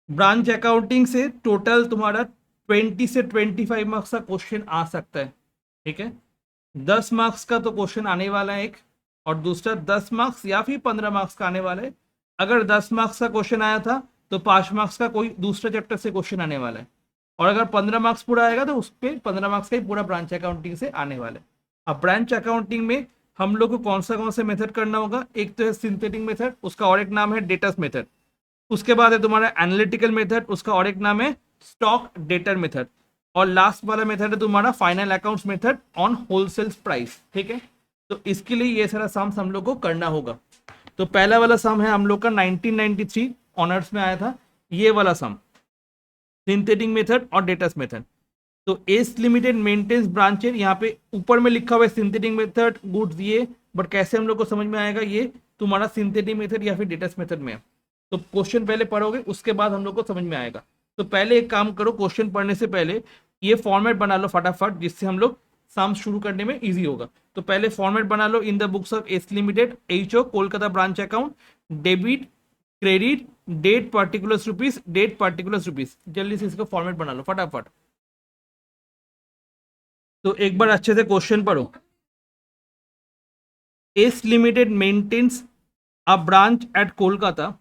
Branch accounting से total तुम्हारा 20 से 25 मार्क्स का क्वेश्चन आ सकता है, ठीक है। 10 मार्क्स का तो क्वेश्चन आने वाला है एक, और दूसरा 10 मार्क्स या फिर 15 मार्क्स का आने वाला है। अगर 10 मार्क्स का क्वेश्चन आया था तो 5 मार्क्स का कोई दूसरे चैप्टर से क्वेश्चन आने वाला है, और अगर 15 मार्क्स पूरा आएगा तो उस पर 15 मार्क्स का ही पूरा ब्रांच अकाउंटिंग से आने वाला है। अब ब्रांच अकाउंटिंग में हम लोग को कौन से मेथड करना होगा, एक तो है सिंथेटिक मेथड, उसका और एक नाम है डेटास मेथड। उसके बाद है तुम्हारा एनालिटिकल मेथड, उसका और एक नाम है स्टॉक डेटर मेथड। और लास्ट वाला मेथड है तुम्हारा final accounts method on wholesale price, ठीक है। तो इसके लिए ये सारा सम्स हम लोग को करना होगा। तो पहला वाला सम है हम लोग का 1993 ऑनर्स में आया था, ये वाला सम, सिंथेटिक मेथड और डेटास मेथड। तो एस लिमिटेड मेंटेन्स ब्रांचेस, यहाँ पे ऊपर में लिखा हुआ है सिंथेटिक मेथड गुड्स ये, बट कैसे हम लोग को समझ में आएगा ये तुम्हारा सिंथेटिक मेथड या फिर डेटास मेथड में है। तो क्वेश्चन पहले पढ़ोगे उसके बाद हम लोग को समझ में आएगा। तो पहले एक काम करो, क्वेश्चन पढ़ने से पहले ये फॉर्मेट बना लो फटाफट, जिससे हम लोग सम शुरू करने में इजी होगा। तो पहले फॉर्मेट बना लो, in the books of S limited HO Kolkata branch account, debit credit date particular rupees, date particular rupees. जल्दी से इसका फॉर्मेट बना लो फटाफट। तो एक बार अच्छे से क्वेश्चन पढ़ो। S limited maintains a branch at Kolkata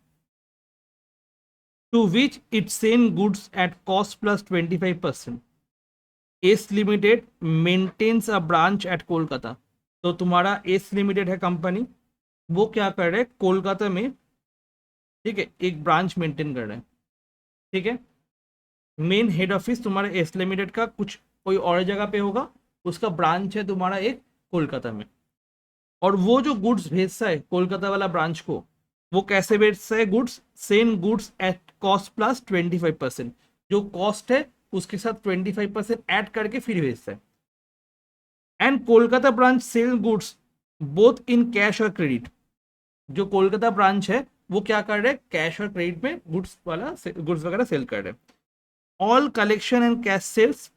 to which it send goods at cost plus 25%. S limited maintains a branch at Kolkata. तो तुम्हारा एस लिमिटेड है कंपनी, वो क्या कर रहे हैं कोलकाता में, ठीक है, एक ब्रांच मेंटेन कर रहे हैं, ठीक है। मेन हेड ऑफिस तुम्हारा एस लिमिटेड का कुछ कोई और जगह पे होगा, उसका ब्रांच है तुम्हारा एक कोलकाता में। और वो जो गुड्स भेजता है कोलकाता वाला ब्रांच को, वो कैसे भेजता है goods, same goods at cost plus 25%। जो कॉस्ट है उसके साथ 25% ऐड करके फिर भेजता है। And Kolkata branch sell goods both in cash और क्रेडिट। जो कोलकाता ब्रांच है वो क्या कर रहे हैं, कैश और क्रेडिट में गुड्स वगैरह सेल कर रहे हैं। All collection and cash sales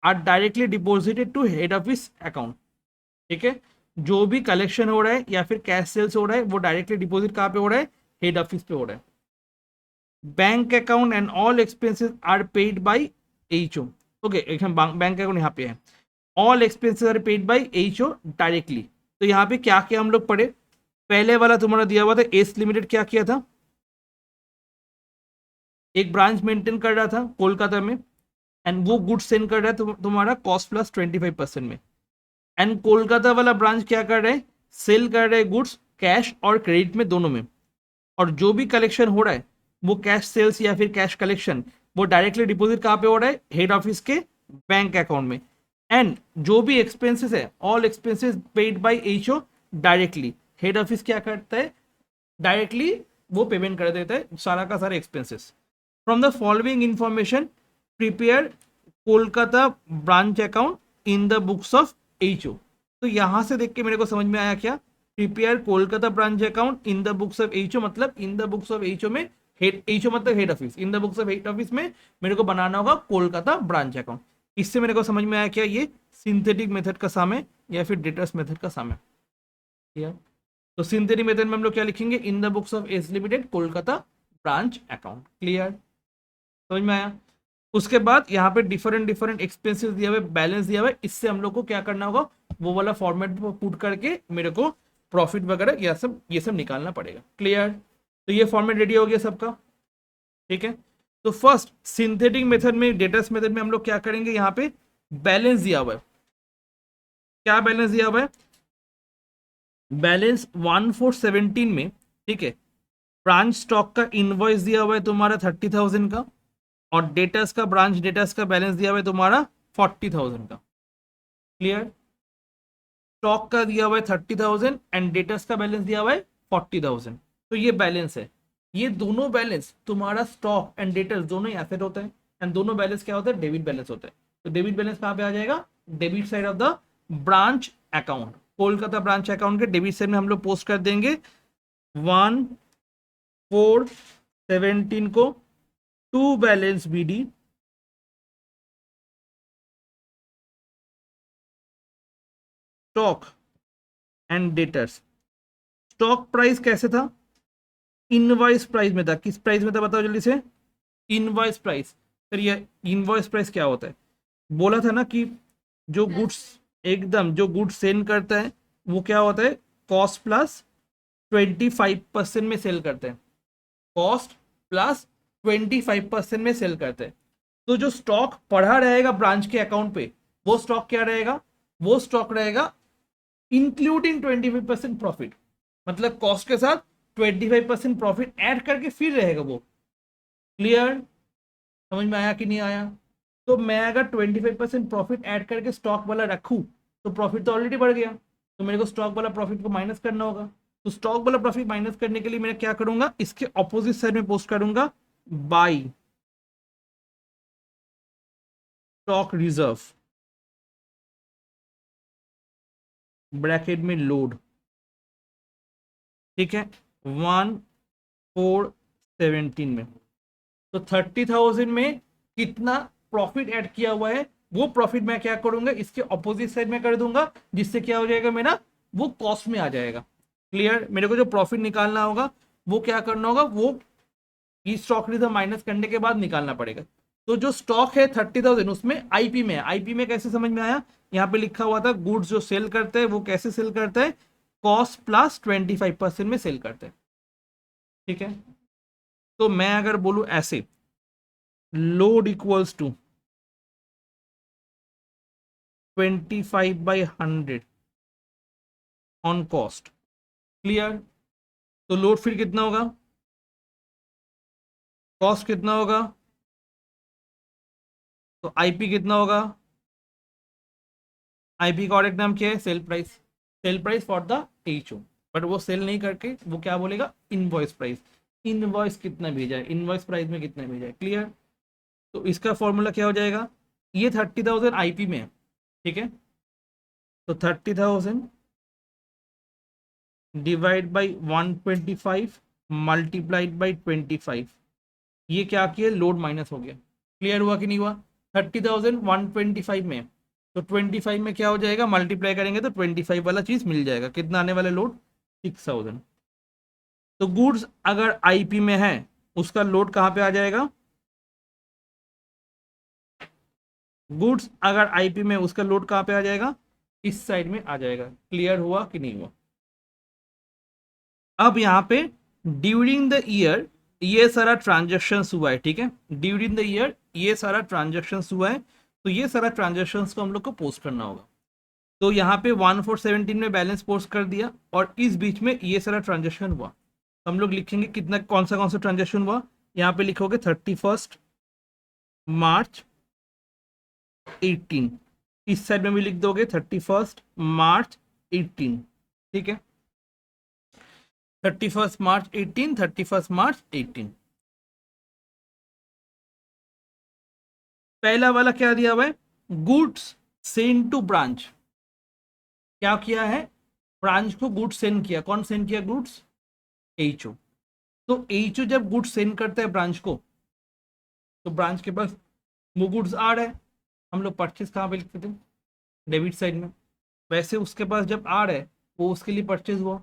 are directly deposited to head office account, ठीक है। जो भी कलेक्शन हो रहा है या फिर कैश सेल्स हो रहा है वो डायरेक्टली डिपॉजिट कहाँ पे हो रहा है, हेड ऑफिस पे हो रहा है। Bank account and all expenses are paid by HO. Okay, bank account यहाँ पे है, all expenses are paid by HO directly. तो यहाँ पे क्या क्या हम लोग पढ़े, पहले वाला तुम्हारा दिया हुआ था एस लिमिटेड क्या किया था, एक ब्रांच मेंटेन कर रहा था कोलकाता में, एंड वो गुड्स सेंड कर रहा है तुम्हारा कॉस्ट प्लस 25% में। एंड कोलकाता वाला ब्रांच क्या कर रहे हैं, सेल कर रहे हैं गुड्स कैश और क्रेडिट में दोनों में। और जो भी कलेक्शन हो रहा है वो कैश सेल्स या फिर कैश कलेक्शन वो डायरेक्टली डिपॉजिट कहाँ पे हो रहा है, हेड ऑफिस के बैंक अकाउंट में। एंड जो भी एक्सपेंसेस है all expenses paid by HO directly, head office क्या करता है डायरेक्टली वो पेमेंट कर देता है सारा का सारा expenses. From the following information prepare Kolkata branch account in the books of HO. तो यहां से देख के मेरे को समझ में आया क्या, prepare Kolkata branch account in the books of HO, मतलब in the books of HO में हेड, एचओ मतलब head office, in the books of head office में मेरे को बनाना होगा कोलकाता ब्रांच अकाउंट। इससे मेरे को समझ में आया क्या, ये सिंथेटिक मेथड का साम है या फिर डेटास मेथड का साम है। तो सिंथेटिक मेथड में हम लोग क्या लिखेंगे, इन the books of S limited Kolkata branch account. Clear, समझ में आया। उसके बाद यहाँ पे डिफरेंट डिफरेंट एक्सपेंसेस दिया हुआ है, बैलेंस दिया हुआ है, इससे हम लोग को क्या करना होगा, वो वाला फॉर्मेट पुट करके मेरे को प्रॉफिट वगैरह ये सब निकालना पड़ेगा। क्लियर, तो ये फॉर्मेट रेडी हो गया सबका, ठीक है। तो फर्स्ट सिंथेटिक मेथड में, डेटास मेथड में हम लोग क्या करेंगे, यहाँ पे बैलेंस दिया हुआ है, क्या बैलेंस दिया हुआ है, बैलेंस 1417 में, ठीक है। ब्रांच स्टॉक का इनवॉइस दिया हुआ है तुम्हारा 30,000 का, और डेटास का, ब्रांच डेटास का बैलेंस दिया हुआ है तुम्हारा 40,000 का। क्लियर, स्टॉक का दिया हुआ है 30,000 एंड डेटास का बैलेंस दिया हुआ है 40,000। तो ये बैलेंस है, ये दोनों बैलेंस तुम्हारा स्टॉक एंड डेटास दोनों ही एसेट होता है, एंड दोनों बैलेंस क्या होता है, डेबिट बैलेंस होता है। तो डेबिट बैलेंस कहाँ पे आ जाएगा, debit side of the branch account, Kolkata branch account के डेबिट साइड में हम लोग पोस्ट कर देंगे 1417 को to balance BD stock and debtors. Stock price कैसे था, इनवाइस प्राइस में था, किस प्राइस में था बताओ जल्दी से, इनवॉइस प्राइस। सर ये इनवॉइस प्राइस क्या होता है? बोला था ना कि जो गुड्स एकदम जो गुड्स सेल करता है वो क्या होता है, कॉस्ट प्लस 25% में सेल करते हैं, कॉस्ट प्लस 25% में सेल करते हैं। तो जो स्टॉक पड़ा रहेगा ब्रांच के अकाउंट पे, वो स्टॉक क्या रहेगा, वो स्टॉक रहेगा इंक्लूडिंग 25% प्रॉफिट, मतलब कॉस्ट के साथ 25% प्रॉफिट ऐड करके फिर रहेगा वो। क्लियर? समझ में आया कि नहीं आया? तो मैं अगर 25% प्रॉफिट ऐड करके स्टॉक वाला रखूं तो प्रॉफिट तो ऑलरेडी बढ़ गया, तो मेरे को स्टॉक वाला प्रॉफिट को माइनस करना होगा। तो स्टॉक वाला प्रॉफिट माइनस करने के लिए मैं क्या करूंगा, इसके ऑपोजिट साइड में पोस्ट करूंगा बाई स्टॉक रिजर्व, ब्रैकेट में लोड। ठीक है, 1417 में। तो 30,000 में कितना प्रॉफिट ऐड किया हुआ है, वो प्रॉफिट मैं क्या करूंगा, इसके ऑपोजिट साइड में कर दूंगा, जिससे क्या हो जाएगा मेरा, वो कॉस्ट में आ जाएगा। क्लियर? मेरे को जो प्रॉफिट निकालना होगा वो क्या करना होगा, वो स्टॉक रिजर्व माइनस करने के बाद निकालना पड़ेगा। तो जो स्टॉक है 30,000 उसमें आईपी में है। आईपी में कैसे समझ में आया, यहाँ पे लिखा हुआ था गुड्स जो सेल करते हैं वो कैसे सेल करते हैं, कॉस्ट प्लस 25% में सेल करते हैं। ठीक है, तो मैं अगर बोलूं ऐसे, load equals to 25/100 on cost. Clear? तो लोड फिर कितना होगा, कॉस्ट कितना होगा, तो आईपी कितना होगा, आईपी का और एक नाम क्या है, sale price, sale price for the H O. But वो सेल नहीं करके वो क्या बोलेगा, इनवॉइस प्राइस, इनवॉइस कितना भेजा है, इनवॉइस प्राइस में कितना भेजा है। क्लियर? तो इसका फॉर्मूला क्या हो जाएगा, ये 30,000 आईपी में है। ठीक है, तो 30,000 डिवाइड बाई 125 मल्टीप्लाइड बाई 25, ये क्या किया, लोड माइनस हो गया। क्लियर हुआ कि नहीं हुआ? 30,000 125 में, तो 25 में क्या हो जाएगा, मल्टीप्लाई करेंगे तो 25 वाला चीज मिल जाएगा। कितना आने वाला लोड, 6,000। तो गुड्स अगर आईपी में है उसका लोड कहां पे आ जाएगा, गुड्स अगर आईपी में उसका लोड कहां पे आ जाएगा, इस साइड में आ जाएगा। क्लियर हुआ कि नहीं हुआ? अब यहां पे ड्यूरिंग द ईयर ये सारा ट्रांजेक्शन हुआ है। ठीक है, ड्यूरिंग द ईयर ये सारा ट्रांजेक्शन हुआ है, तो ये सारा ट्रांजेक्शन को हम लोग को पोस्ट करना होगा। तो यहाँ पे 1417 में बैलेंस पोस्ट कर दिया, और इस बीच में ये सारा ट्रांजेक्शन हुआ। हम लोग लिखेंगे कितना, कौन सा ट्रांजेक्शन हुआ, यहाँ पे लिखोगे 31 मार्च 18, इस साइड में भी लिख दोगे 31 मार्च 18। ठीक है, 31 मार्च 18, 31 मार्च 18। पहला वाला क्या दिया हुआ है, गुड्स सेंड टू ब्रांच। क्या किया है, ब्रांच को गुड्स सेंड किया। कौन सेंड किया गुड्स, एचओ। तो एचओ जब गुड्स सेंड करता है ब्रांच को, तो ब्रांच के पास वो गुड्स आ रहा है, हम लोग परचेज कहाँ पे लिखते थे, डेबिट साइड में। वैसे उसके पास जब आ रहा है वो उसके लिए परचेज हुआ।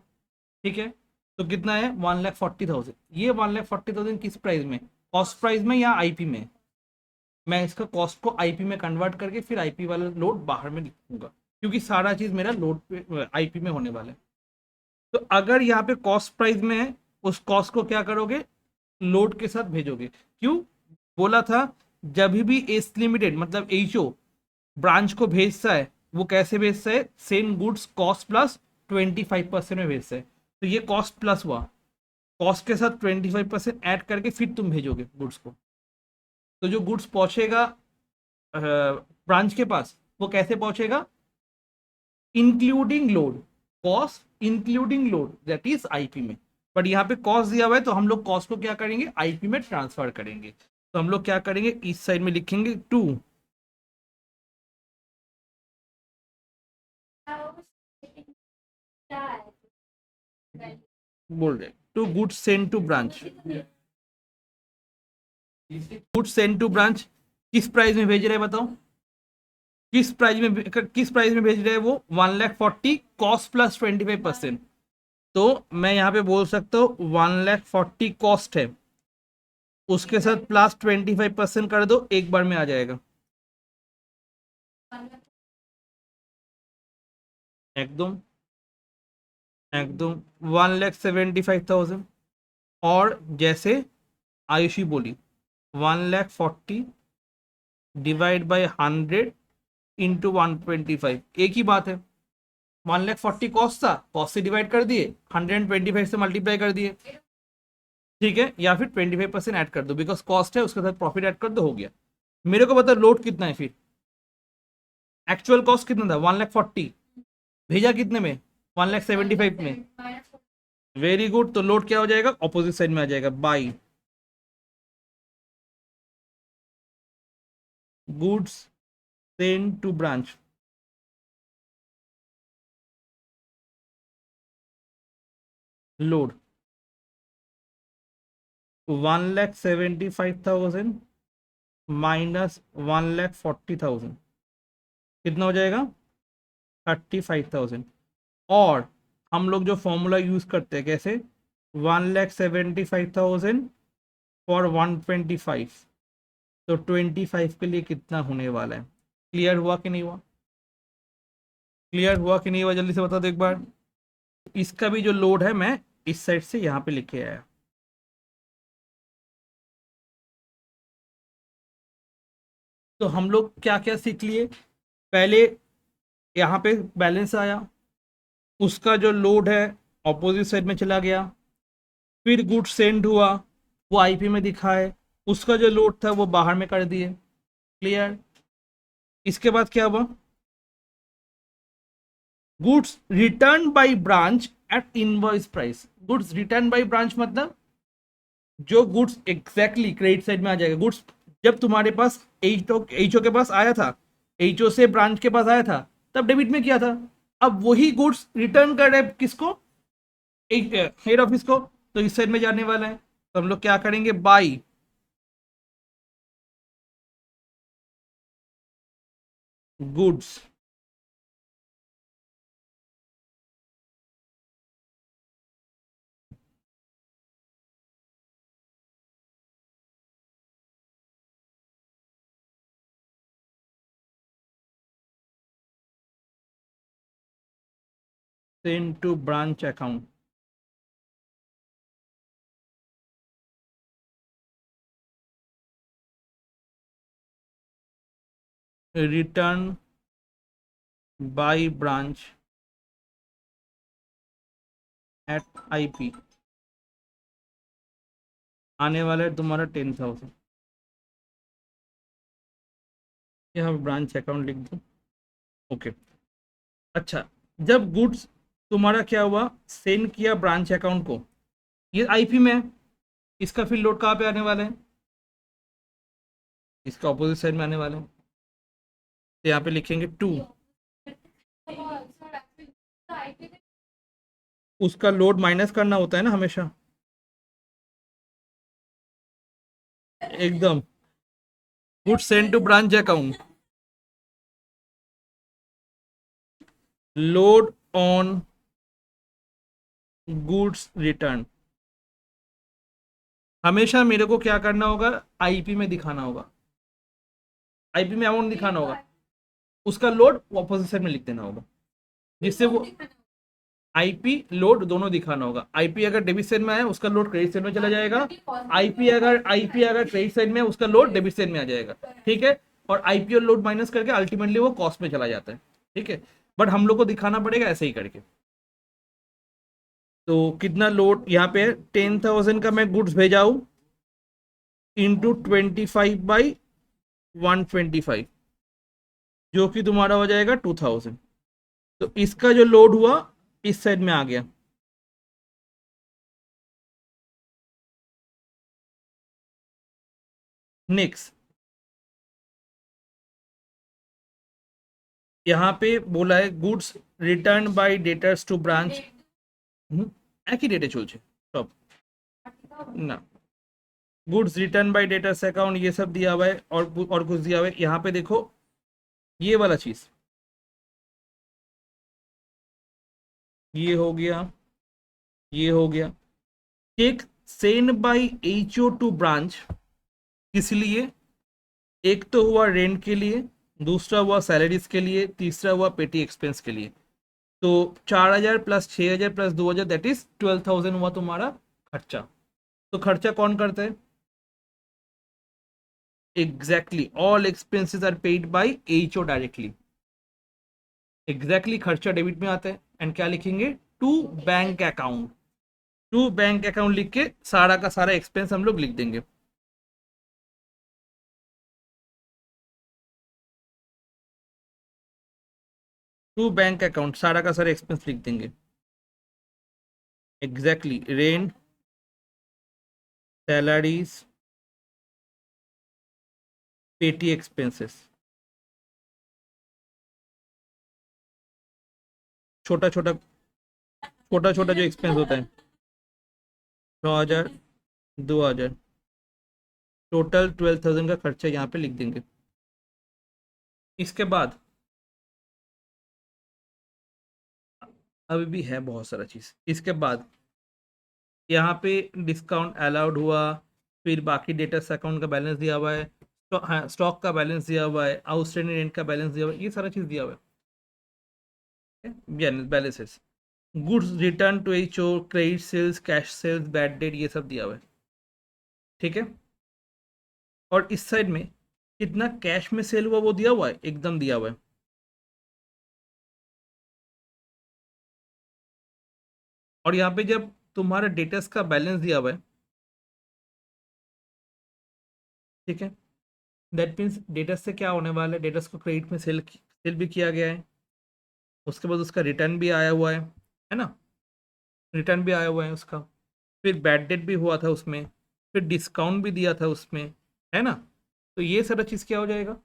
ठीक है, तो कितना है, 1,40,000। ये 1,40,000 किस प्राइस में, कॉस्ट प्राइस में या आईपी में? मैं इसका कॉस्ट को आईपी में कन्वर्ट करके फिर आईपी वाला लोड बाहर में लिखूंगा, क्योंकि सारा चीज मेरा लोड पे आईपी में होने वाला है। तो अगर यहाँ पे कॉस्ट प्राइस में है, उस कॉस्ट को क्या करोगे, लोड के साथ भेजोगे। क्यों बोला था, जब भी एस लिमिटेड मतलब एचओ ब्रांच को भेजता है, वो कैसे भेजता है, सेम गुड्स कॉस्ट प्लस 25% में भेजता है। तो ये कॉस्ट प्लस हुआ, कॉस्ट के साथ 25% ऐड करके फिर तुम भेजोगे गुड्स को। तो जो गुड्स पहुंचेगा ब्रांच के पास, वो कैसे पहुंचेगा, including load, cost including load, that is IP में। बट यहाँ पे कॉस्ट दिया हुआ है, तो हम लोग कॉस्ट को क्या करेंगे, आईपी में ट्रांसफर करेंगे। तो हम लोग क्या करेंगे, इस साइड में लिखेंगे 2, बोल रहे to goods send to branch, goods send to branch किस प्राइस में भेज रहे हैं बताओ, किस प्राइस में भेज रहे हैं वो, 1,40,000 कॉस्ट प्लस 25%। तो मैं यहाँ पे बोल सकता हूँ 1,40,000 कॉस्ट है, उसके साथ प्लस 25% कर दो, एक बार में आ जाएगा एकदम एकदम 1,75,000। और जैसे आयुषी बोली 1,40,000 डिवाइड बाई 100 इंटू 125, एक ही बात है। 1,40,000 कॉस्ट था, कॉस्ट से डिवाइड कर दिए, 125 से मल्टीप्लाई कर दिए, ठीक है। या फिर 25% ऐड कर दो, बिकॉज कॉस्ट है उसके साथ प्रॉफिट ऐड कर दो, हो गया। मेरे को बता लोड कितना है फिर, एक्चुअल कॉस्ट कितना था 1,40,000, भेजा कितने में 1,75,000 में। वेरी गुड, तो लोड क्या हो जाएगा, ऑपोजिट साइड में आ जाएगा, by goods send to branch. Load 1,75,000 minus 1,40,000 कितना हो जाएगा 35,000। और हम लोग जो फॉर्मूला यूज करते हैं कैसे, 1,75,000 फॉर 125, तो 25 के लिए कितना होने वाला है। क्लियर हुआ कि नहीं हुआ, क्लियर हुआ कि नहीं हुआ, जल्दी से बता दो एक बार। इसका भी जो लोड है मैं इस साइड से यहाँ पे लिखे आया। तो हम लोग क्या क्या सीख लिए, पहले यहाँ पे बैलेंस आया, उसका जो लोड है ऑपोजिट साइड में चला गया, फिर गुड सेंड हुआ, वो आईपी में दिखा है, उसका जो लोड था वो बाहर में कर दिए। क्लियर। इसके बाद क्या हुआ, goods return by branch eight invoice price. Goods return by branch मतलब जो गुड्स एग्जैक्टली क्रेडिट साइड में आ जाएगा। गुड्स जब तुम्हारे पास एचओ के पास आया था, एचओ से ब्रांच के पास आया था, तब डेबिट में किया था। अब वही गुड्स रिटर्न कर रहे किसको, हेड ऑफिस को, तो इस साइड में जाने वाला है। तो हम लोग क्या करेंगे, by goods send to branch account. Return by branch at IP, आने वाला है तुम्हारा 10,000। यहाँ ब्रांच अकाउंट लिख दो, ओके। अच्छा, जब गुड्स तुम्हारा क्या हुआ, सेंड किया ब्रांच अकाउंट को, ये आईपी में है, इसका फिर लोड कहाँ पे आने वाला है, इसका ऑपोजिट साइड में आने वाला है। तो यहाँ पे लिखेंगे 2, उसका लोड माइनस करना होता है ना हमेशा, एकदम। Goods send to branch account, load on goods return, हमेशा मेरे को क्या करना होगा, आईपी में दिखाना होगा, आईपी में अमाउंट दिखाना होगा, उसका लोड ऑपोजिट साइड में लिख देना होगा, जिससे वो आईपी लोड दोनों दिखाना होगा। आईपी अगर डेबिट साइड में आया उसका लोड क्रेडिट साइड में चला जाएगा, आईपी अगर क्रेडिट साइड में है उसका लोड डेबिट साइड में आ जाएगा, ठीक है। और आईपी और लोड माइनस करके अल्टीमेटली वो कॉस्ट में चला जाता है, ठीक है। बट हम लोग को दिखाना पड़ेगा ऐसे ही करके। तो कितना लोड यहाँ पे 10,000 का मैं गुड्स भेजा हूं, इंटू 25/125, जो कि तुम्हारा हो जाएगा 2,000। तो इसका जो लोड हुआ इस साइड में आ गया। नेक्स्ट यहाँ पे बोला है goods return by debtors to branch, একই ডেটে চলছে সব ना, goods return by debtors account ये सब दिया हुआ है, और कुछ दिया हुआ है यहाँ पे देखो, ये वाला चीज, ये हो गया, ये हो गया, cheque send by HO to branch, किस लिए? एक तो हुआ रेंट के लिए, दूसरा हुआ सैलरीज के लिए, तीसरा हुआ पेटी एक्सपेंस के लिए। तो 4,000 प्लस 6,000 प्लस 2,000 दैट इज 12,000 हुआ तुम्हारा खर्चा। तो खर्चा कौन करता है? Exactly, all expenses are paid by HO directly. Exactly, खर्चा डेबिट में आता है। एंड क्या लिखेंगे? To bank account. To bank account लिख के सारा का सारा एक्सपेंस हम लोग लिख देंगे। टू बैंक अकाउंट, सारा का सारा एक्सपेंस लिख देंगे। एग्जैक्टली, रेंट, सैलरीज, पेटी एक्सपेंसेस, छोटा छोटा छोटा छोटा जो एक्सपेंस होता है, 9,000, 2,000, टोटल 12,000 का खर्चा यहाँ पे लिख देंगे। इसके बाद अभी भी है बहुत सारा चीज़। इसके बाद यहाँ पे डिस्काउंट अलाउड हुआ, फिर बाकी डेटर्स अकाउंट का बैलेंस दिया हुआ है, हाँ स्टॉक का बैलेंस दिया हुआ है, आउटस्टैंडिंग रेंट का बैलेंस दिया हुआ है, ये सारा चीज़ दिया हुआ है balances. Goods return to HO, credit sales, cash sales, bad debt, ये सब दिया हुआ है। ठीक है। और इस साइड में कितना कैश में सेल हुआ वो दिया हुआ है, एकदम दिया हुआ है। और यहाँ पे जब तुम्हारा डेटर्स का बैलेंस दिया हुआ है, ठीक है, दैट मीन्स डेटर्स से क्या होने वाला है, डेटर्स को क्रेडिट में सेल भी किया गया है, उसके बाद उसका रिटर्न भी आया हुआ है ना, रिटर्न भी आया हुआ है उसका, फिर बैड डेट भी हुआ था उसमें, फिर डिस्काउंट भी दिया था उसमें, है ना। तो ये सारा चीज़ क्या हो जाएगा?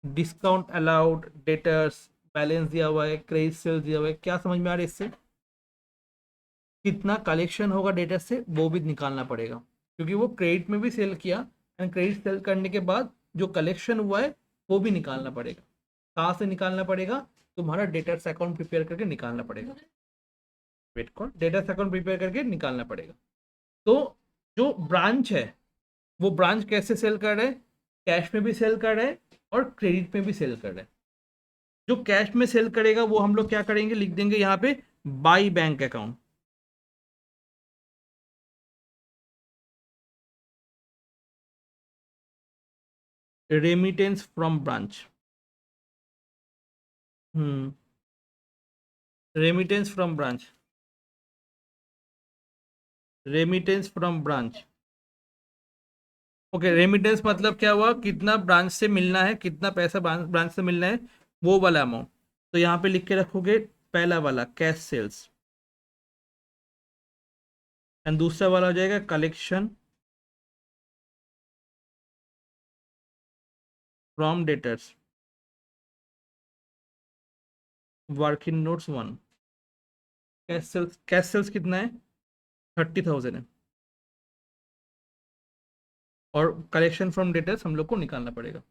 डिस्काउंट अलाउड, डेटर्स, बैलेंस दिया हुआ है, क्रेडिट सेल्स दिया हुआ है। क्या समझ में आ रहा है इससे? कितना कलेक्शन होगा डेटर से वो भी निकालना पड़ेगा, क्योंकि वो क्रेडिट में भी सेल किया, एंड क्रेडिट सेल करने के बाद जो कलेक्शन हुआ है वो भी निकालना पड़ेगा। कहाँ से निकालना पड़ेगा? तुम्हारा डेटर्स अकाउंट प्रिपेयर करके निकालना पड़ेगा। वेट कौन? डेटर्स अकाउंट प्रिपेयर करके निकालना पड़ेगा। तो जो ब्रांच है वो ब्रांच कैसे सेल कर रहा है? कैश में भी सेल कर रहा है और क्रेडिट में भी सेल कर रहा है। जो कैश में सेल करेगा वो हम लोग क्या करेंगे, लिख देंगे यहाँ पे by bank account. Remittance from branch, remittance from branch, remittance from branch. Okay, remittance मतलब क्या हुआ, कितना ब्रांच से मिलना है, कितना पैसा ब्रांच से मिलना है, वो वाला अमाउंट। तो यहाँ पे लिख के रखोगे पहला वाला कैश सेल्स, एंड दूसरा वाला हो जाएगा collection from debtors, working notes 1। Cash sales कितना है? 30,000 है। और कलेक्शन फ्रॉम डेटर्स हम लोग को निकालना पड़ेगा।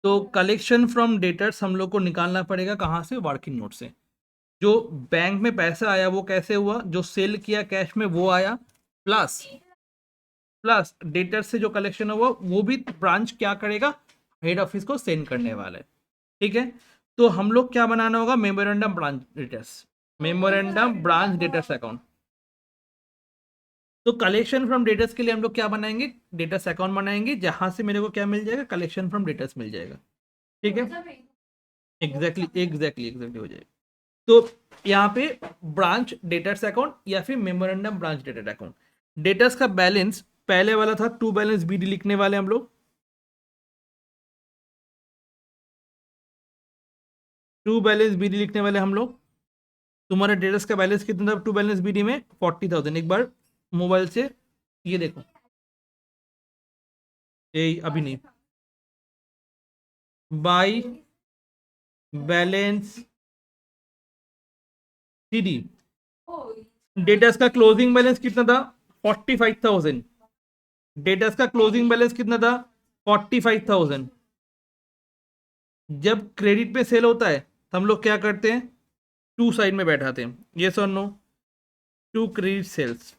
तो कलेक्शन फ्रॉम डेटर्स हम लोग को निकालना पड़ेगा कहाँ से? वर्किंग नोट से। जो बैंक में पैसा आया वो कैसे हुआ? जो सेल किया कैश में वो आया, प्लस प्लस डेटर से जो कलेक्शन हुआ वो भी ब्रांच क्या करेगा? हेड ऑफिस को सेंड करने वाला है। ठीक है। तो हम लोग क्या बनाना होगा? Memorandum branch debtors, memorandum branch debtors account. तो कलेक्शन फ्रॉम डेटर्स के लिए हम लोग क्या बनाएंगे? डेटर्स अकाउंट बनाएंगे, जहां से मेरे को क्या मिल जाएगा? कलेक्शन फ्रॉम डेटर्स मिल जाएगा। ठीक है, एग्जैक्टली हो जाएगा। तो यहाँ पे ब्रांच डेटर्स अकाउंट या फिर memorandum branch debtor account. Debtors का बैलेंस पहले वाला था, टू बैलेंस BD लिखने वाले हम लोग। टू बैलेंस BD लिखने वाले हम लोग। तुम्हारे डेटर्स का बैलेंस कितना था टू बैलेंस BD में? 40,000। एक बार मोबाइल से ये देखो, ये अभी नहीं, बाई बैलेंस CD। डेटर्स का क्लोजिंग बैलेंस कितना था? 45,000। डेटर्स का क्लोजिंग बैलेंस कितना था? 45,000। जब क्रेडिट पे सेल होता है तो हम लोग क्या करते हैं? टू साइड में बैठाते हैं, ये और नो? टू क्रेडिट सेल्स,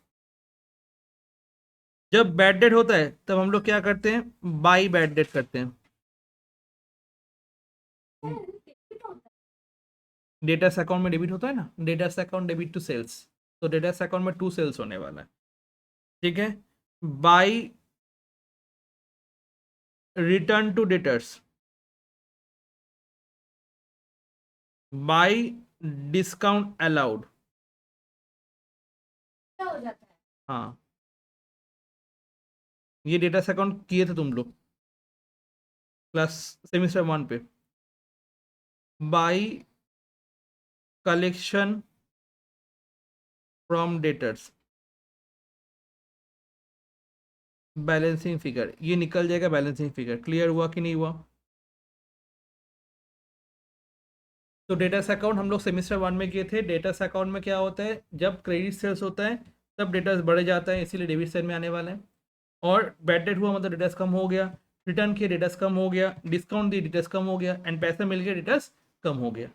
जब बैड डेट होता है तब हम लोग क्या करते हैं, बाई बैड डेट करते हैं। डेटास अकाउंट में डेबिट होता है ना, debtors account debit to sales, तो डेटास अकाउंट में टू सेल्स होने वाला है, ठीक है। By return to debtors, by discount allowed, हाँ ये डेटास अकाउंट किए थे तुम लोग क्लास सेमिस्टर 1 पे। By collection from debtors, balancing figure, ये निकल जाएगा बैलेंसिंग फिगर। क्लियर हुआ कि नहीं हुआ? तो डेटास अकाउंट हम लोग सेमिस्टर 1 में किए थे। डेटास अकाउंट में क्या होता है, जब क्रेडिट सेल्स होता है तब डेटास बढ़ जाता है, इसीलिए डेबिट साइड में आने वाला है। और बैड डेट हुआ मतलब डेटास कम हो गया, रिटर्न किए डेटास कम हो गया, डिस्काउंट दिए डेटास कम हो गया, एंड पैसा मिल गया डेटास कम हो गया,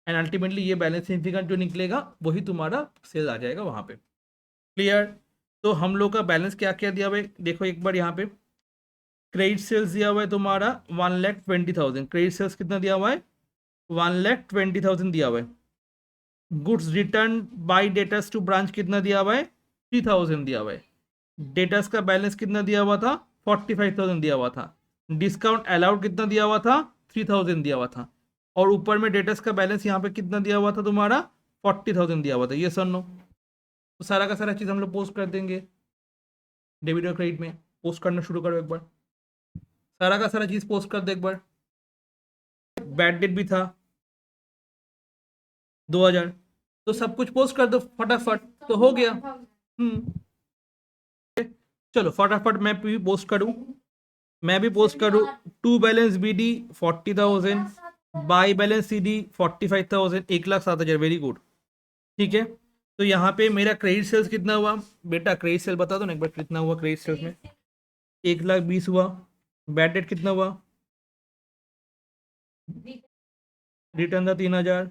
एंड अल्टीमेटली ये बैलेंसिंग फिगर जो निकलेगा वही तुम्हारा सेल आ जाएगा वहाँ पे। क्लियर? तो हम लोग का बैलेंस क्या क्या दिया हुआ है देखो एक बार यहाँ पे। क्रेडिट सेल्स दिया हुआ है तुम्हारा 1,20,000। क्रेडिट सेल्स कितना दिया हुआ है? 1,20,000 दिया हुआ है। Goods return by debtors to branch कितना दिया हुआ है? 3,000 दिया हुआ है। डेटर्स का बैलेंस कितना दिया हुआ था? 45,000 दिया हुआ था। डिस्काउंट अलाउड कितना दिया हुआ था? 3,000 दिया हुआ था। और ऊपर में डेटर्स का बैलेंस यहाँ पे कितना दिया हुआ था तुम्हारा? 40,000 दिया हुआ था। ये सर नो, तो सारा का सारा चीज़ हम लोग पोस्ट कर देंगे डेबिट और क्रेडिट में। पोस्ट करना शुरू करो एक बार, सारा का सारा चीज़ पोस्ट कर दो एक बार। बैड डेट भी था 2,000, तो सब कुछ पोस्ट कर दो फटाफट, तो हो गया। चलो फटाफट मैं भी पोस्ट करूँ, मैं भी पोस्ट करूँ। To balance b d 40,000, by balance c d 45,000, 1,07,000। Very good, ठीक है। तो यहाँ पे मेरा क्रेडिट सेल्स कितना हुआ बेटा? क्रेडिट सेल बता दो ना एक बार, कितना हुआ क्रेडिट सेल्स में? 1,20,000 हुआ। बैड डेट कितना हुआ? रिटर्न था 3,000,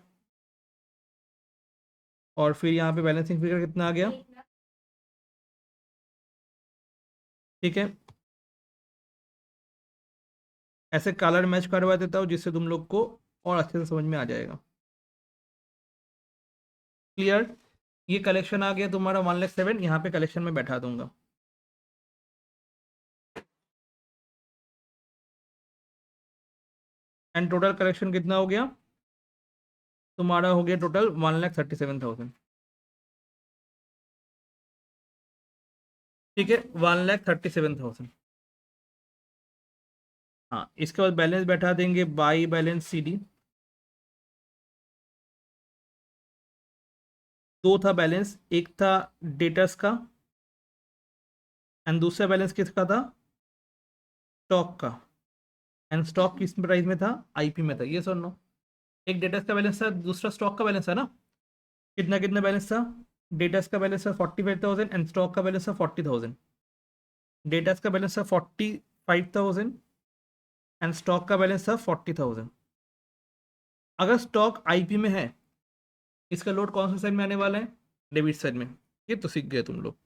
और फिर यहाँ पे बैलेंसिंग फिगर कितना आ गया? ठीक है, ऐसे कलर मैच करवा देता हूँ जिससे तुम लोग को और अच्छे से समझ में आ जाएगा। क्लियर? ये कलेक्शन आ गया तुम्हारा 1,07,000, यहाँ पे कलेक्शन में बैठा दूंगा। एंड टोटल कलेक्शन कितना हो गया तुम्हारा? हो गया टोटल 1,37,000। ठीक है, 1,37,000। हाँ, इसके बाद बैलेंस बैठा देंगे बाई बैलेंस सी डी। दो था बैलेंस, एक था डेटर्स का एंड दूसरा बैलेंस किसका था? स्टॉक का। एंड स्टॉक किस प्राइस में था? आईपी में था। ये सुन लो, एक डेटर्स का बैलेंस था, दूसरा स्टॉक का बैलेंस था ना। कितना कितना बैलेंस था? डेटर्स का बैलेंस था 45,000 एंड स्टॉक का बैलेंस था 40,000। डेटर्स का बैलेंस था 45,000 एंड स्टॉक का बैलेंस था 40,000। अगर स्टॉक आईपी में है, इसका लोड कौन सा साइड में आने वाला है? डेबिट साइड में। ये तो सीख गए तुम लोग।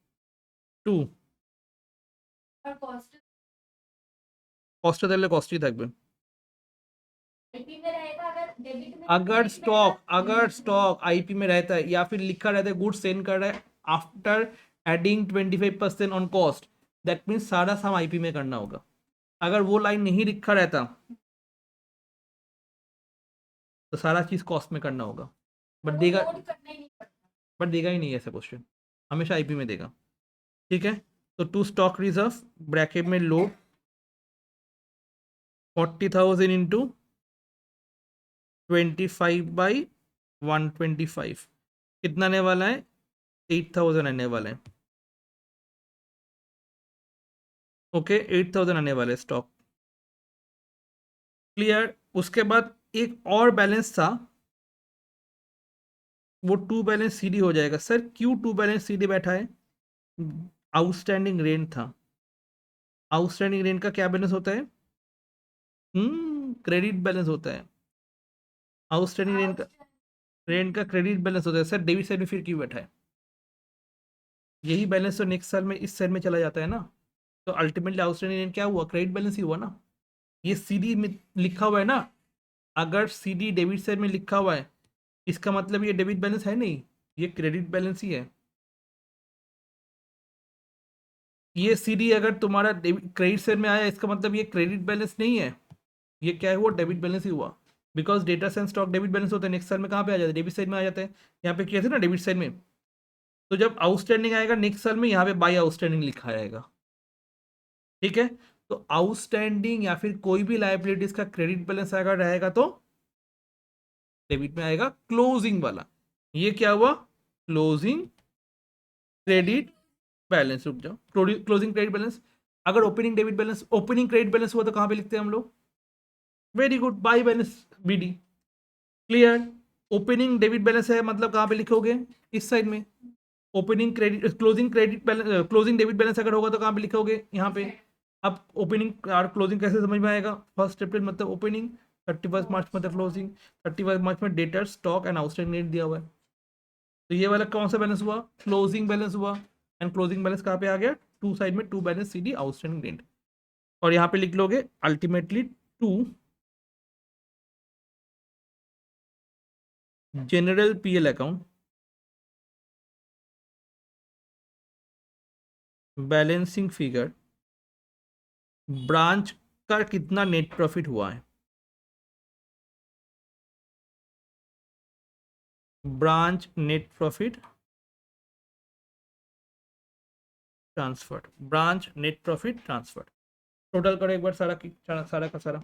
टू कॉस्ट दिले कॉस्टली থাকবে। अगर स्टॉक आईपी में रहता है या फिर लिखा रहता है गुड्स सेंड कर रहा है after adding 25% on cost, that means सारा साम आईपी में करना होगा। अगर वो लाइन नहीं लिखा रहता तो सारा चीज कॉस्ट में करना होगा। बट देगा, बट देगा ही नहीं ऐसा क्वेश्चन, हमेशा आईपी में देगा। ठीक है, तो टू स्टॉक रिजर्व ब्रैकेट में लोड 40,000 इंटू 25/125 कितना आने वाला है? 8,000 आने वाला है। ओके, 8,000 आने वाले स्टॉक। क्लियर? उसके बाद एक और बैलेंस था, वो टू बैलेंस सीडी हो जाएगा। सर क्यों टू बैलेंस सीडी बैठा है? आउटस्टैंडिंग रेंट था। आउटस्टैंडिंग रेंट का क्या बैलेंस होता है? क्रेडिट बैलेंस होता है। आउटस्टैंडिंग रेंट का क्रेडिट बैलेंस होता है। सर डेबिट साइड में फिर क्यों बैठा है? यही बैलेंस तो नेक्स्ट साल में इस साइड में चला जाता है ना। तो अल्टीमेटली आउटस्टैंडिंग क्या हुआ, क्रेडिट बैलेंस ही हुआ ना। ये सीडी में लिखा हुआ है ना, अगर सीडी डेबिट साइड में लिखा हुआ है इसका मतलब ये डेबिट बैलेंस है नहीं, ये क्रेडिट बैलेंस ही है। ये सीडी अगर तुम्हारा क्रेडिट साइड में आया इसका मतलब ये क्रेडिट बैलेंस नहीं है, ये क्या है, वो डेबिट बैलेंस ही हुआ। Because data and stock debit balance होता है, नेक्स्ट साल में कहाँ पे आ जाता है, डेबिट साइड में आ जाता है। यहाँ पे किया थे ना डेबिट साइड में, तो जब आउटस्टैंडिंग आएगा नेक्स्ट साल में यहाँ पे बाई आउटस्टैंडिंग लिखा जाएगा। ठीक है, तो आउटस्टैंडिंग या फिर कोई भी लाइबिलिटीज का क्रेडिट बैलेंस अगर रहेगा तो डेबिट में आएगा क्लोजिंग वाला। ये क्या हुआ, क्लोजिंग क्रेडिट बैलेंस। रुक जाओ, क्लोजिंग क्रेडिट बैलेंस। अगर opening debit balance, opening credit balance हुआ तो कहाँ पे लिखते हैं हम लोग, very good, by balance b d. Clear, opening debit balance है मतलब कहाँ पे लिखोगे, इस साइड में। Opening credit, closing credit balance, closing debit balance अगर होगा तो कहाँ पे लिखोगे, यहाँ पे। अब ओपनिंग और क्लोजिंग कैसे समझ में आएगा, 1 अप्रैल मतलब ओपनिंग, 31 मार्च मतलब क्लोजिंग। 31 मार्च में debtor stock and outstanding date दिया हुआ है, तो ये वाला कौन सा बैलेंस हुआ, क्लोजिंग बैलेंस हुआ। एंड क्लोजिंग बैलेंस कहाँ पे आ गया, टू साइड में, to balance c d outstanding debt. और यहाँ पे लिख लोगे ultimately to general PL account balancing figure branch का कितना नेट प्रॉफिट हुआ है, branch net profit transfer, branch net profit transfer. Total करो एक बार सारा सारा का सारा,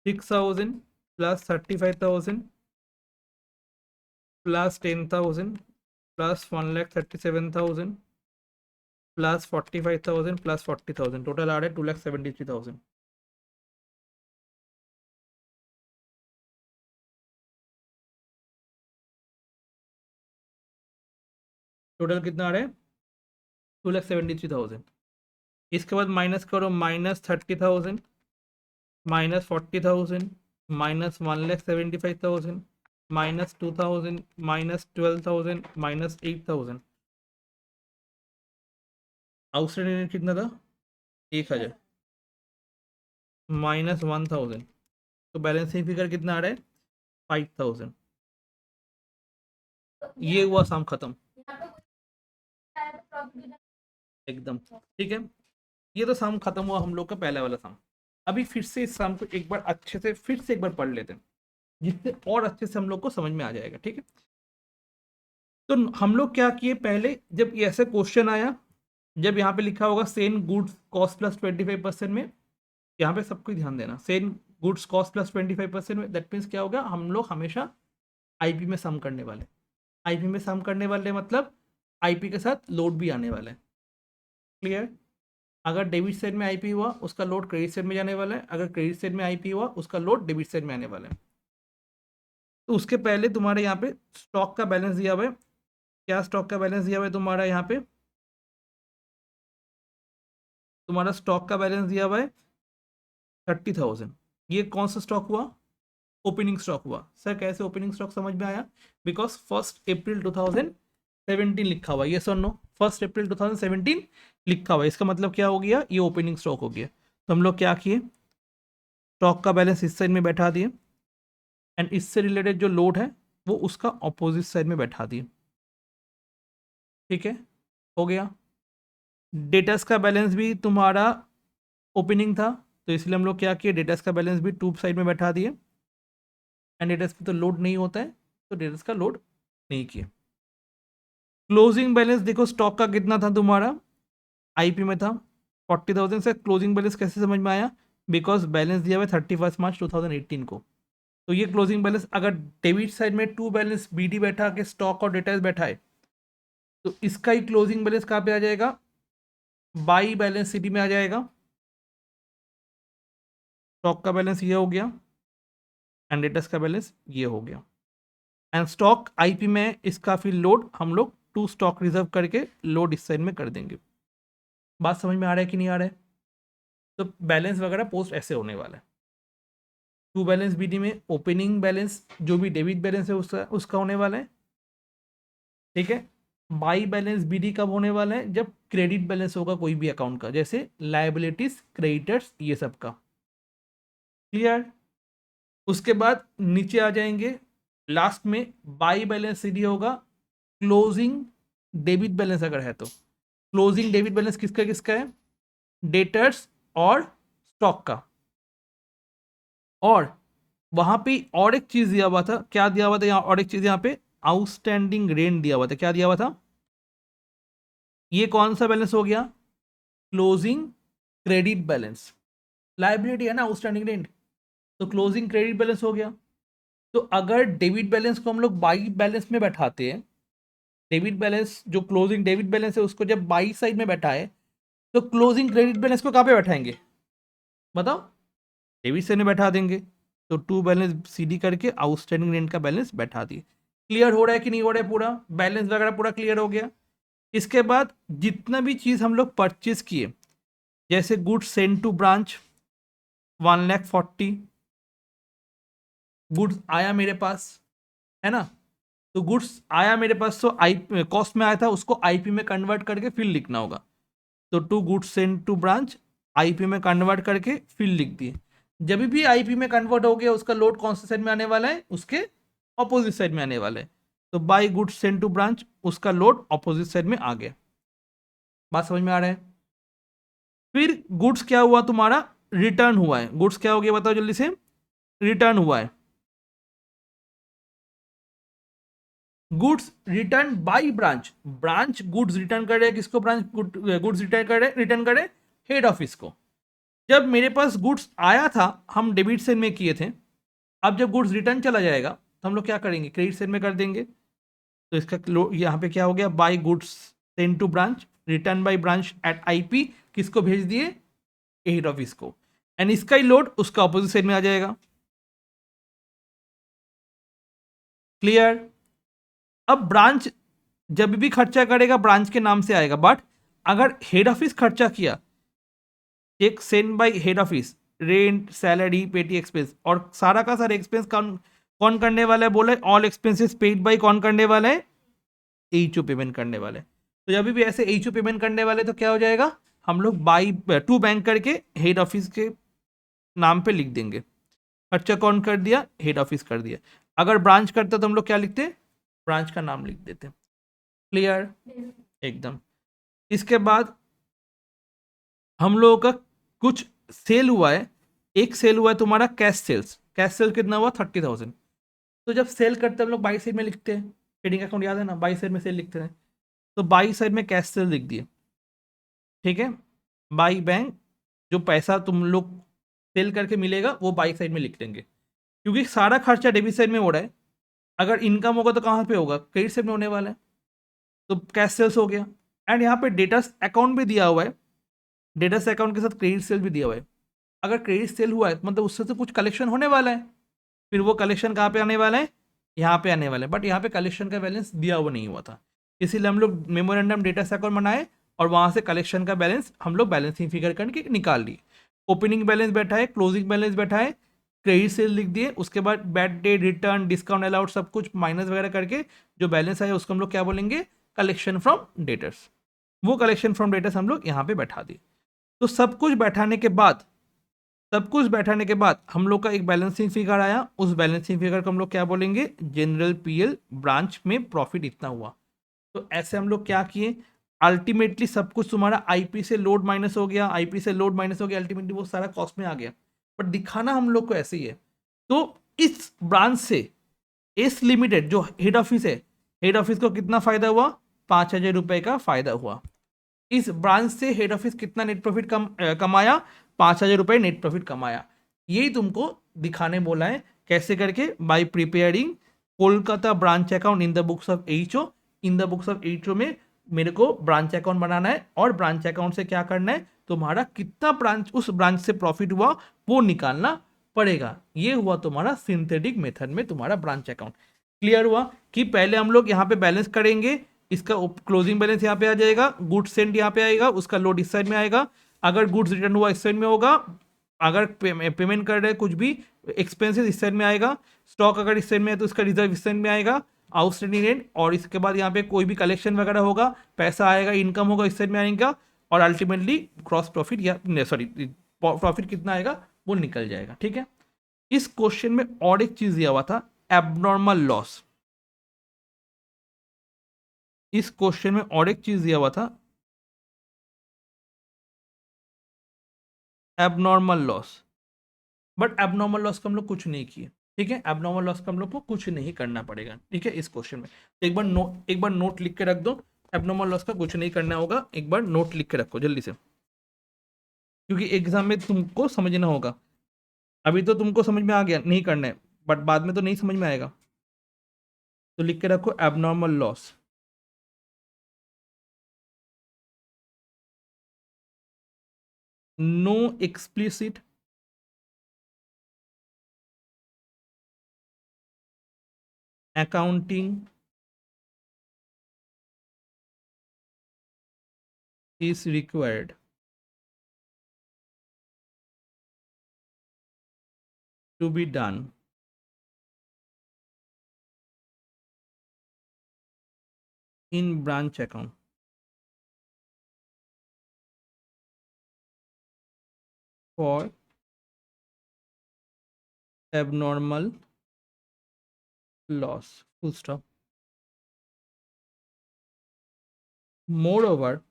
6,000 plus 35,000 plus 10,000 plus 1,37,000 plus 45,000 plus 40,000, total आ रहा है 2,73,000। टोटल कितना आ रहा है, 2,73,000। इसके बाद माइनस करो, -30,000 -40,000 -1,75,000 -2,000 -12,000 -8,000। आउटस्टैंडिंग कितना था, 1,000 -1,000, तो बैलेंसिंग फिगर कितना आ रहा है, 5,000। ये हुआ सम खत्म एकदम। ठीक है, ये तो सम खत्म हुआ हम लोग का पहला वाला सम। अभी फिर से इस सम को एक बार अच्छे से फिर से एक बार पढ़ लेते हैं, जिससे और अच्छे से हम लोग को समझ में आ जाएगा। ठीक है, तो हम लोग क्या किए पहले, जब ये ऐसे क्वेश्चन आया, जब यहाँ पे लिखा होगा सेम गुड्स कॉस्ट प्लस 25% में, यहाँ पे सबको ध्यान देना, सेम गुड्स कॉस्ट प्लस 25% में, दैट मीन्स क्या होगा, हम लोग हमेशा आईपी में सम करने वाले। आईपी में सम करने वाले मतलब आईपी के साथ लोड भी आने वाला है। क्लियर, अगर डेबिट साइड में आईपी हुआ उसका लोड क्रेडिट साइड में जाने वाला है, अगर क्रेडिट साइड में आईपी हुआ उसका लोड डेबिट साइड में आने वाला है। तो उसके पहले तुम्हारे यहाँ पे स्टॉक का बैलेंस दिया हुआ है, क्या स्टॉक का बैलेंस दिया हुआ है तुम्हारा, यहाँ पे तुम्हारा स्टॉक का बैलेंस दिया हुआ है 30,000। ये कौन सा स्टॉक हुआ, ओपनिंग स्टॉक हुआ। सर कैसे ओपनिंग स्टॉक समझ में आया, बिकॉज 1 अप्रैल 2017 लिखा हुआ है, ये सर नो, 1 अप्रैल 2017 लिखा हुआ है, इसका मतलब क्या हो गया, ये ओपनिंग स्टॉक हो गया। तो हम लोग क्या किए, स्टॉक का बैलेंस इस साइड में बैठा दिए, एंड इससे रिलेटेड जो लोड है वो उसका ऑपोजिट साइड में बैठा दिए। ठीक है, हो गया। डेटर्स का बैलेंस भी तुम्हारा ओपनिंग था, तो इसलिए हम लोग क्या किए, डेटर्स का बैलेंस भी टू साइड में बैठा दिए, एंड डेटर्स पे तो लोड नहीं होता है तो डेटर्स का लोड नहीं किए। क्लोजिंग बैलेंस देखो स्टॉक का कितना था तुम्हारा, आईपी में था 40,000 से। क्लोजिंग बैलेंस कैसे समझ में आया, बिकॉज बैलेंस दिया हुआ है 31 मार्च 2018 को। तो ये क्लोजिंग बैलेंस, अगर डेबिट साइड में टू बैलेंस बीडी बैठा के स्टॉक और डेटर्स बैठा है, तो इसका ही क्लोजिंग बैलेंस कहाँ पे आ जाएगा, बाई बैलेंस सीडी में आ जाएगा। स्टॉक का बैलेंस ये हो गया एंड डेटर्स का बैलेंस ये हो गया, एंड स्टॉक आईपी में इसका फिर लोड हम लोग टू स्टॉक रिजर्व करके लोड इस साइड में कर देंगे। बात समझ में आ रहा है कि नहीं आ रहा है, तो बैलेंस वगैरह पोस्ट ऐसे होने वाला है। टू बैलेंस बीडी में ओपनिंग बैलेंस जो भी डेबिट बैलेंस है उसका होने वाला है। ठीक है, बाई बैलेंस बीडी कब होने वाला है? जब क्रेडिट बैलेंस होगा कोई भी अकाउंट का, जैसे लायबिलिटीज, क्रेडिटर्स, ये सब का। क्लियर? उसके बाद नीचे आ जाएंगे, लास्ट में बाई बैलेंस सीडी होगा क्लोजिंग डेबिट बैलेंस अगर है तो। क्लोजिंग डेबिट बैलेंस किसका किसका है? डेटर्स और स्टॉक का। और वहां पे और एक चीज दिया हुआ था, क्या दिया हुआ था यहाँ? और एक चीज यहाँ पे आउटस्टैंडिंग रेंट दिया हुआ था। क्या दिया हुआ था? ये कौन सा बैलेंस हो गया? Closing credit balance. लायबिलिटी है ना आउटस्टैंडिंग रेंट, तो क्लोजिंग क्रेडिट बैलेंस हो गया। तो अगर डेबिट बैलेंस को हम लोग बाई बैलेंस में बैठाते हैं, डेबिट बैलेंस जो क्लोजिंग डेबिट बैलेंस है उसको जब बाई साइड में बैठाए, तो क्लोजिंग क्रेडिट बैलेंस को कहाँ पे बैठाएंगे बताओ? डेबिट साइड में बैठा देंगे। तो टू बैलेंस सीडी करके आउटस्टैंडिंग रेंट का बैलेंस बैठा दिए। क्लियर हो रहा है कि नहीं हो रहा है? पूरा बैलेंस वगैरह पूरा क्लियर हो गया। इसके बाद जितना भी चीज़ हम लोग परचेज किए, जैसे goods send to branch 1,40,000 goods आया मेरे पास, है ना? तो गुड्स आया मेरे पास, तो आई कॉस्ट में आया था, उसको आईपी में कन्वर्ट करके फिर लिखना होगा। तो to goods send to branch IP में कन्वर्ट करके फिर लिख दिए। जब भी आईपी में कन्वर्ट हो गया, उसका लोड कौन से साइड में आने वाला है? उसके ऑपोजिट साइड में आने वाला है। तो by goods send to branch, उसका लोड ऑपोजिट साइड में आ गया। बात समझ में आ रहा है? फिर गुड्स क्या हुआ तुम्हारा? रिटर्न हुआ है। गुड्स क्या हो गया बताओ जल्दी से? रिटर्न हुआ है। Goods return by branch, branch goods return कर रहे हैं किसको? ब्रांच गुड्स रिटर्न करे हेड ऑफिस को। जब मेरे पास गुड्स आया था, हम डेबिट साइड में किए थे। अब जब गुड्स रिटर्न चला जाएगा तो हम लोग क्या करेंगे? क्रेडिट साइड में कर देंगे। तो इसका यहाँ पे क्या हो गया? By goods send to branch, return by branch at IP, किसको भेज दिए? हेड ऑफिस को। एंड इसका ही लोड उसका ऑपोजिट साइड में आ जाएगा। क्लियर? अब ब्रांच जब भी खर्चा करेगा ब्रांच के नाम से आएगा, बट अगर हेड ऑफिस खर्चा किया, एक send by head office, rent, salary, पेटी एक्सपेंस, और सारा का सारा एक्सपेंस कौन कौन करने वाला है? बोला ऑल एक्सपेंसेस पेड बाई कौन करने वाला है? एचओ पेमेंट करने वाले। तो जब भी ऐसे एचओ पेमेंट करने वाले तो क्या हो जाएगा? हम लोग बाई टू बैंक करके हेड ऑफिस के नाम पे लिख देंगे। खर्चा कौन कर दिया? हेड ऑफिस कर दिया। अगर ब्रांच करता तो हम लोग क्या लिखते? ब्रांच का नाम लिख देते। क्लियर? एकदम। इसके बाद हम लोगों का कुछ सेल हुआ है। एक सेल हुआ है तुम्हारा कैश सेल्स। कैश सेल कितना हुआ? 30,000। तो जब सेल करते हैं हम लोग बाई साइड में लिखते हैं। ट्रेडिंग अकाउंट याद है ना? बाई साइड में सेल लिखते हैं। तो बाई साइड में कैश सेल लिख दिए। ठीक है? बाई बैंक, जो पैसा तुम लोग सेल करके मिलेगा वो बाई साइड में लिख देंगे, क्योंकि सारा खर्चा डेबिट साइड में हो रहा है। अगर इनकम होगा तो कहाँ पे होगा? क्रेडिट साइड में होने वाला है। तो कैश सेल्स हो गया। एंड यहाँ पे डेटास अकाउंट भी दिया हुआ है। डेटास अकाउंट के साथ क्रेडिट सेल भी दिया हुआ है। अगर क्रेडिट सेल हुआ है तो मतलब उससे तो कुछ कलेक्शन होने वाला है। फिर वो कलेक्शन कहाँ पे आने वाला है? यहाँ पे आने वाला है। बट यहाँ पे कलेक्शन का बैलेंस दिया हुआ नहीं हुआ था, इसीलिए हम लोग मेमोरेंडम डेटास अकाउंट बनाए और वहाँ से कलेक्शन का बैलेंस हम लोग बैलेंसिंग फिगर करके निकाल लिए। ओपनिंग बैलेंस बैठा है, क्लोजिंग बैलेंस बैठा है, क्रेडिट सेल लिख दिए। उसके बाद bad debt, return, discount allowed सब कुछ माइनस वगैरह करके जो बैलेंस आया उसको हम लोग क्या बोलेंगे? Collection from debtors. वो कलेक्शन फ्रॉम डेटर्स हम लोग यहाँ पे बैठा दिए। तो सब कुछ बैठाने के बाद हम लोग का एक बैलेंसिंग फिगर आया। उस बैलेंसिंग फिगर को हम लोग क्या बोलेंगे? जनरल पीएल ब्रांच में प्रॉफिट इतना हुआ। तो ऐसे हम लोग क्या किए? अल्टीमेटली सब कुछ तुम्हारा आईपी से लोड माइनस हो गया, आईपी से लोड माइनस हो गया, अल्टीमेटली वो सारा कॉस्ट में आ गया। बट दिखाना हम लोग को ऐसे ही है। तो इस ब्रांच से एस लिमिटेड जो हेड ऑफिस है, हेड ऑफिस को कितना फायदा हुआ? 5,000 रुपए का फायदा हुआ। इस ब्रांच से हेड ऑफिस कितना नेट प्रॉफिट कमाया? 5,000 रुपए नेट प्रॉफिट कमाया। यही तुमको दिखाने बोला है। कैसे करके? Bye preparing Kolkata branch account in the books of HO. In the books of HO में मेरे को ब्रांच अकाउंट बनाना है, और ब्रांच अकाउंट से क्या करना है? तुम्हारा कितना ब्रांच, उस ब्रांच से प्रॉफिट हुआ वो निकालना पड़ेगा। ये हुआ तुम्हारा सिंथेटिक मेथड में तुम्हारा ब्रांच अकाउंट। क्लियर हुआ कि पहले हम लोग यहाँ पे बैलेंस करेंगे, इसका क्लोजिंग बैलेंस यहाँ पे आ जाएगा, गुड्स सेंड यहाँ पे आएगा, उसका लोड इस साइड में आएगा, अगर गुड्स रिटर्न हुआ इस साइड में होगा, अगर पेमेंट कर रहे हैं कुछ भी एक्सपेंसेस इस साइड में आएगा, स्टॉक अगर इस साइड में है तो उसका रिजर्व इस साइड में आएगा, आउटस्टैंडिंग रेंट, और इसके बाद यहाँ पे कोई भी कलेक्शन वगैरह होगा, पैसा आएगा, इनकम होगा, इस साइड में आएगा, और अल्टीमेटली ग्रॉस प्रॉफिट या सॉरी प्रॉफिट कितना आएगा वो निकल जाएगा। ठीक है, इस क्वेश्चन में और एक चीज दिया हुआ था, एबनॉर्मल लॉस। इस क्वेश्चन में और एक चीज दिया हुआ था, abnormal loss. But abnormal loss का हम लोग कुछ नहीं किए। ठीक है, एबनॉर्मल लॉस का हम लोग को कुछ नहीं करना पड़ेगा। ठीक है, इस क्वेश्चन में तो एक बार नोट लिख के रख दो, एबनॉर्मल लॉस का कुछ नहीं करना होगा, एक बार नोट लिख के रखो जल्दी से, क्योंकि एग्जाम में तुमको समझना होगा। अभी तो तुमको समझ में आ गया नहीं करना है, बट बाद में तो नहीं समझ में आएगा, तो लिख के रखो abnormal loss. No explicit accounting is required to be done in branch account for abnormal loss. Full stop. Moreover,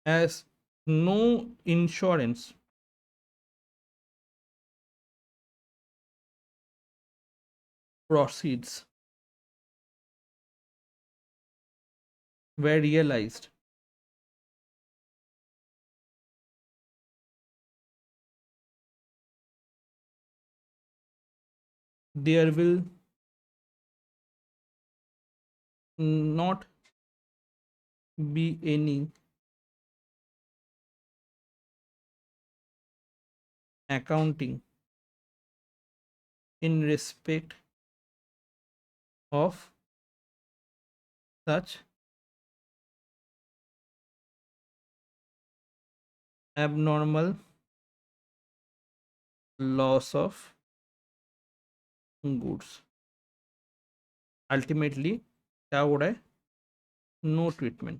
as no insurance proceeds were realized, there will not be any accounting in respect of such abnormal loss of goods. Ultimately, क्या हो रहा है? No treatment.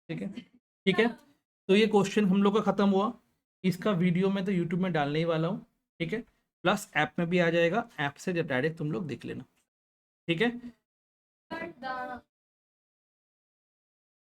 ठीक है, ठीक है, तो ये क्वेश्चन हम लोग का खत्म हुआ। इसका वीडियो मैं तो यूट्यूब में डालने ही वाला हूँ। ठीक है, प्लस ऐप में भी आ जाएगा, ऐप से डायरेक्ट तुम लोग देख लेना। ठीक है।